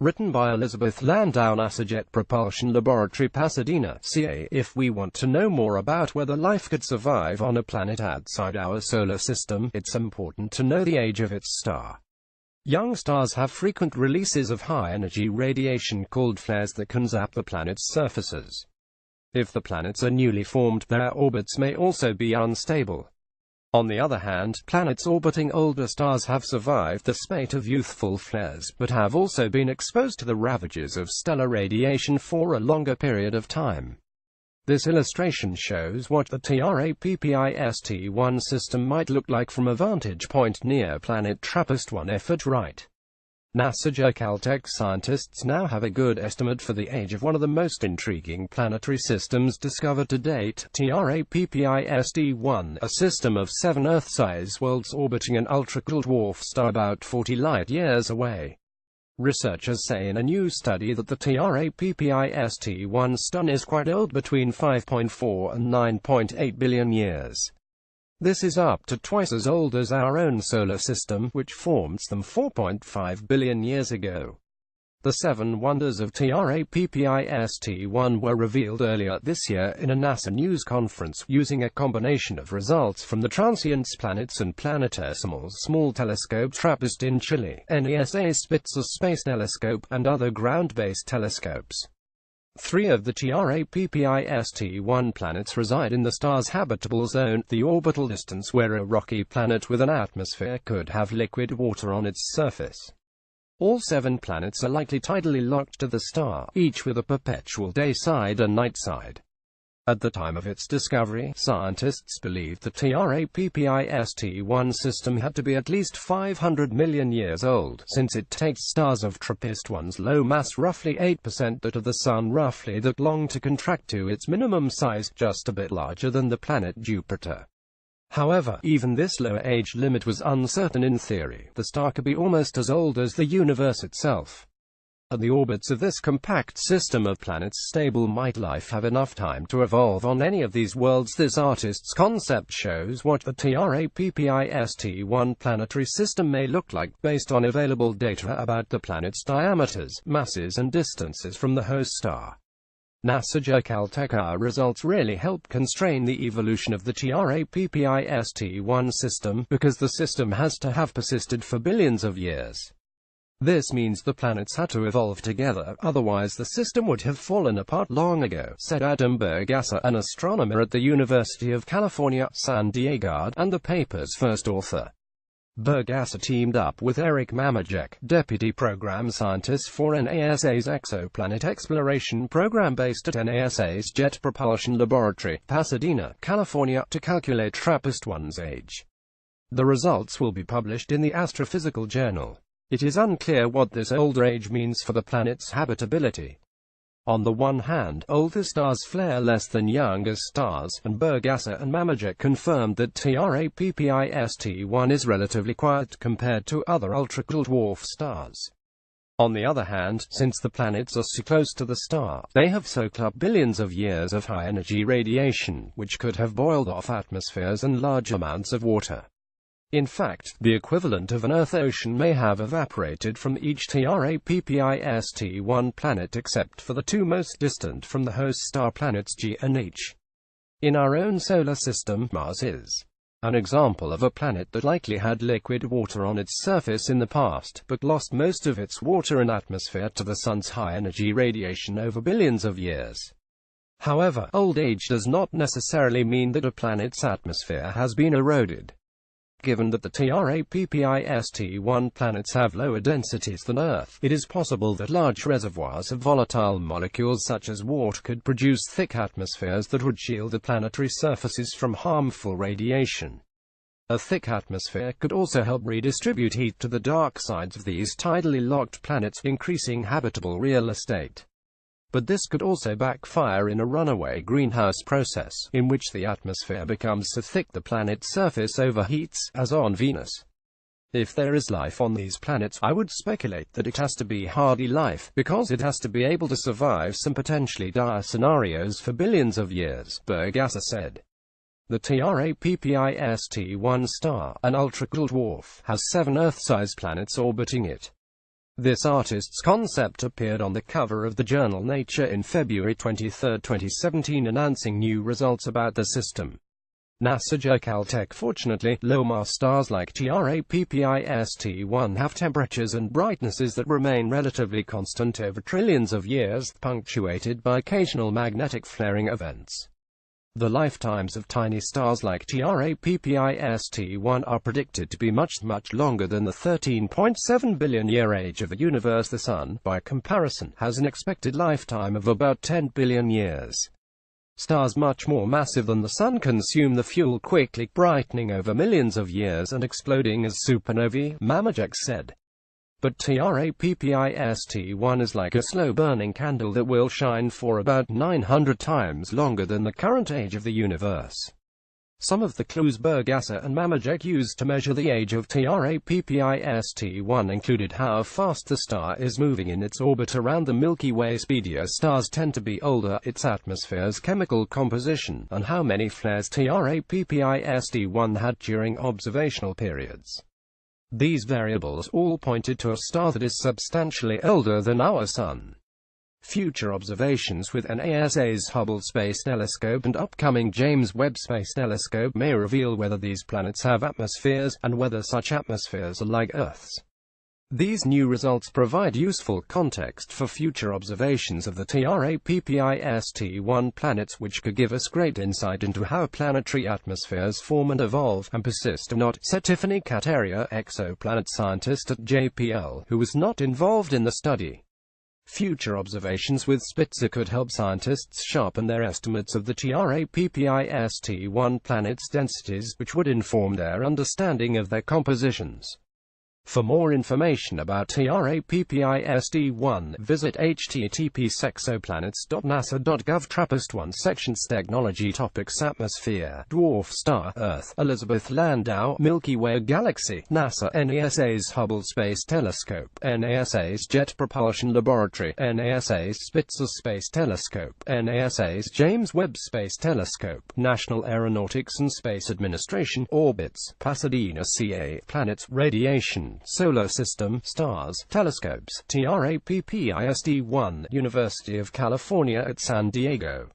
Written by Elizabeth Landau, NASA Jet Propulsion Laboratory, Pasadena, CA. If we want to know more about whether life could survive on a planet outside our solar system, it's important to know the age of its star. Young stars have frequent releases of high-energy radiation called flares that can zap the planet's surfaces. If the planets are newly formed, their orbits may also be unstable. On the other hand, planets orbiting older stars have survived the spate of youthful flares, but have also been exposed to the ravages of stellar radiation for a longer period of time. This illustration shows what the trappist-1 system might look like from a vantage point near planet TRAPPIST-1 if at right. NASA jpl-caltech scientists now have a good estimate for the age of one of the most intriguing planetary systems discovered to date, trappist-1, a system of 7 Earth-size worlds orbiting an ultra-cool dwarf star about 40 light-years away. Researchers say in a new study that the trappist-1 star is quite old, between 5.4 and 9.8 billion years. This is up to twice as old as our own solar system, which formed some 4.5 billion years ago. The 7 wonders of trappist-1 were revealed earlier this year in a NASA news conference, using a combination of results from the Transients Planets and Planetesimals Small Telescope TRAPPIST in Chile, NASA's Spitzer Space Telescope, and other ground-based telescopes. 3 of the trappist-1 planets reside in the star's habitable zone, the orbital distance where a rocky planet with an atmosphere could have liquid water on its surface. All 7 planets are likely tidally locked to the star, each with a perpetual day side and night side. At the time of its discovery, scientists believed the trappist-1 system had to be at least 500 million years old, since it takes stars of TRAPPIST-1's low mass, roughly 8% that of the Sun, roughly that long to contract to its minimum size, just a bit larger than the planet Jupiter. However, even this lower age limit was uncertain in theory. The star could be almost as old as the universe itself. At the orbits of this compact system of planets stable, might life have enough time to evolve on any of these worlds? This artist's concept shows what the trappist-1 planetary system may look like, based on available data about the planet's diameters, masses and distances from the host star. NASA jpl-caltech results really help constrain the evolution of the trappist-1 system, because the system has to have persisted for billions of years. This means the planets had to evolve together, otherwise the system would have fallen apart long ago, said Adam Bergasser, an astronomer at the University of California, San Diego, and the paper's first author. Bergasser teamed up with Eric Mamajek, deputy program scientist for NASA's Exoplanet Exploration Program based at NASA's Jet Propulsion Laboratory, Pasadena, California, to calculate TRAPPIST-1's age. The results will be published in the Astrophysical Journal. It is unclear what this older age means for the planet's habitability. On the one hand, older stars flare less than younger stars, and Bergasser and Mamajek confirmed that trappist-1 is relatively quiet compared to other ultra-cool dwarf stars. On the other hand, since the planets are so close to the star, they have soaked up billions of years of high-energy radiation, which could have boiled off atmospheres and large amounts of water. In fact, the equivalent of an Earth ocean may have evaporated from each trappist-1 planet except for the 2 most distant from the host star planets G and H. In our own solar system, Mars is an example of a planet that likely had liquid water on its surface in the past, but lost most of its water and atmosphere to the Sun's high-energy radiation over billions of years. However, old age does not necessarily mean that a planet's atmosphere has been eroded. Given that the trappist-1 planets have lower densities than Earth, it is possible that large reservoirs of volatile molecules such as water could produce thick atmospheres that would shield the planetary surfaces from harmful radiation. A thick atmosphere could also help redistribute heat to the dark sides of these tidally locked planets, increasing habitable real estate. But this could also backfire in a runaway greenhouse process, in which the atmosphere becomes so thick the planet's surface overheats, as on Venus. If there is life on these planets, I would speculate that it has to be hardy life, because it has to be able to survive some potentially dire scenarios for billions of years, Bergasser said. The trappist-1 star, an ultra-cool dwarf, has 7 Earth-sized planets orbiting it. This artist's concept appeared on the cover of the journal Nature in February 23, 2017, announcing new results about the system. NASA jpl-caltech. Fortunately, low-mass stars like trappist-1 have temperatures and brightnesses that remain relatively constant over trillions of years, punctuated by occasional magnetic flaring events. The lifetimes of tiny stars like trappist-1 are predicted to be much longer than the 13.7 billion-year age of the universe. The Sun, by comparison, has an expected lifetime of about 10 billion years. Stars much more massive than the Sun consume the fuel quickly, brightening over millions of years and exploding as supernovae, vantage said. But trappist-1 is like a slow-burning candle that will shine for about 900 times longer than the current age of the universe. Some of the clues Bergasser and vantage used to measure the age of trappist-1 included how fast the star is moving in its orbit around the Milky Way. Speedier stars tend to be older, its atmosphere's chemical composition, and how many flares trappist-1 had during observational periods. These variables all pointed to a star that is substantially older than our Sun. Future observations with NASA's Hubble Space Telescope and upcoming James Webb Space Telescope may reveal whether these planets have atmospheres, and whether such atmospheres are like Earth's. These new results provide useful context for future observations of the trappist-1 planets, which could give us great insight into how planetary atmospheres form and evolve, and persist or not, said Tiffany Kateria, exoplanet scientist at JPL, who was not involved in the study. Future observations with Spitzer could help scientists sharpen their estimates of the trappist-1 planets' densities, which would inform their understanding of their compositions. For more information about trappist-1, visit http://exoplanets.nasa.gov. TRAPPIST-1 sections. Technology topics: Atmosphere, Dwarf Star, Earth, Elizabeth Landau, Milky Way Galaxy, NASA, NASA's Hubble Space Telescope, NASA's Jet Propulsion Laboratory, NASA's Spitzer Space Telescope, NASA's James Webb Space Telescope, National Aeronautics and Space Administration, Orbits, Pasadena, CA, Planets, Radiation, Solar System, Stars, Telescopes, TRAPPIST-1, University of California at San Diego.